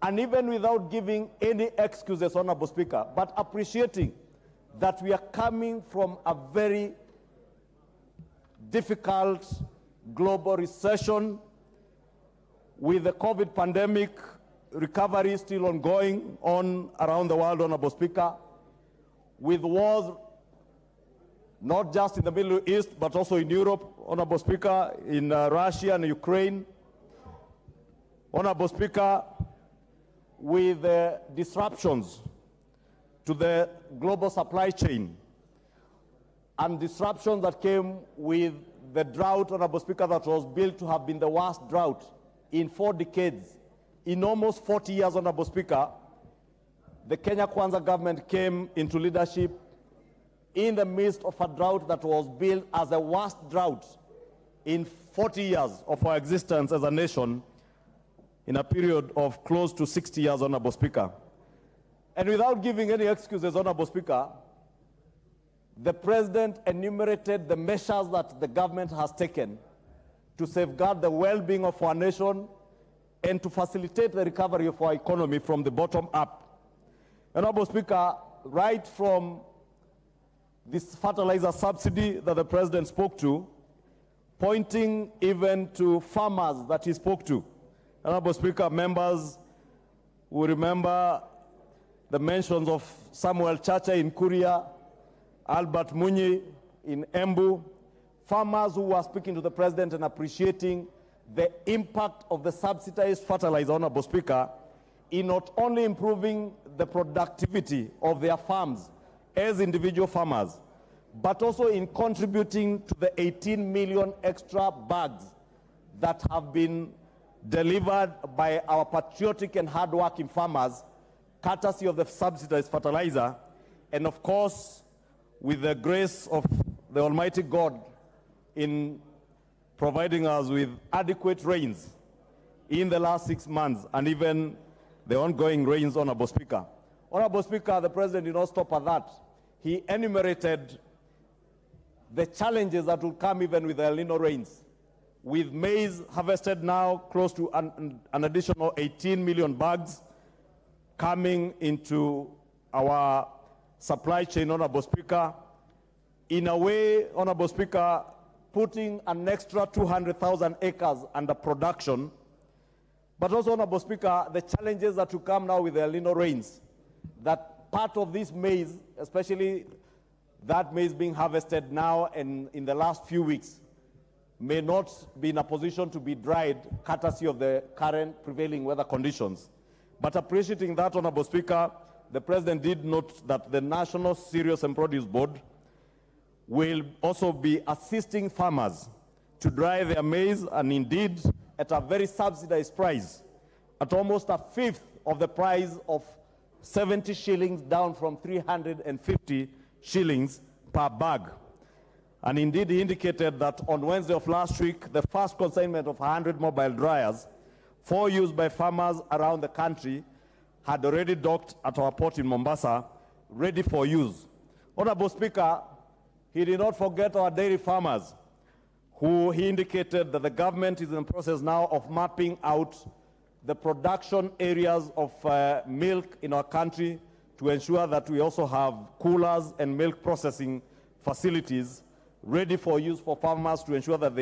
And even without giving any excuses, Honorable Speaker, but appreciating that we are coming from a very difficult global recession with the COVID pandemic recovery still ongoing around the world, Honorable Speaker, with wars not just in the Middle East, but also in Europe, Honorable Speaker, in Russia and Ukraine. Honorable Speaker, with disruptions to the global supply chain and disruptions that came with the drought, Honorable Speaker, that was built to have been the worst drought in 4 decades. In almost 40 years, Honorable Speaker, the Kenya Kwanza government came into leadership in the midst of a drought that was built as the worst drought in 40 years of our existence as a nation, in a period of close to 60 years, Honorable Speaker. And without giving any excuses, Honorable Speaker, the President enumerated the measures that the government has taken to safeguard the well-being of our nation and to facilitate the recovery of our economy from the bottom up. Honorable Speaker, right from this fertilizer subsidy that the President spoke to, pointing even to farmers that he spoke to. Honorable Speaker, members will remember the mentions of Samuel Chacha in Kuria, Albert Munyi in Embu, farmers who were speaking to the President and appreciating the impact of the subsidized fertilizer, Honorable Speaker, in not only improving the productivity of their farms as individual farmers, but also in contributing to the 18 million extra bags that have been delivered by our patriotic and hardworking farmers, courtesy of the subsidized fertilizer, and of course, with the grace of the Almighty God in providing us with adequate rains in the last 6 months, and even the ongoing rains, Honorable Speaker. Honorable Speaker, the President did not stop at that. He enumerated the challenges that will come even with the El Nino rains. With maize harvested now close to an additional 18 million bags coming into our supply chain, Honorable Speaker, in a way, Honorable Speaker, putting an extra 200,000 acres under production. But also, Honorable Speaker, the challenges that will come now with the El Nino rains, that part of this maize, especially that maize being harvested now and in the last few weeks, may not be in a position to be dried, courtesy of the current prevailing weather conditions. But appreciating that, Honorable Speaker, the President did note that the National Cereals and Produce Board will also be assisting farmers to dry their maize, and indeed at a very subsidized price, at almost a fifth of the price of 70 shillings down from 350 shillings per bag. And indeed, he indicated that on Wednesday of last week, the first consignment of 100 mobile dryers for use by farmers around the country had already docked at our port in Mombasa, ready for use. Honorable Speaker, he did not forget our dairy farmers, who he indicated that the government is in the process now of mapping out the production areas of milk in our country to ensure that we also have coolers and milk processing facilities ready for use for farmers to ensure that they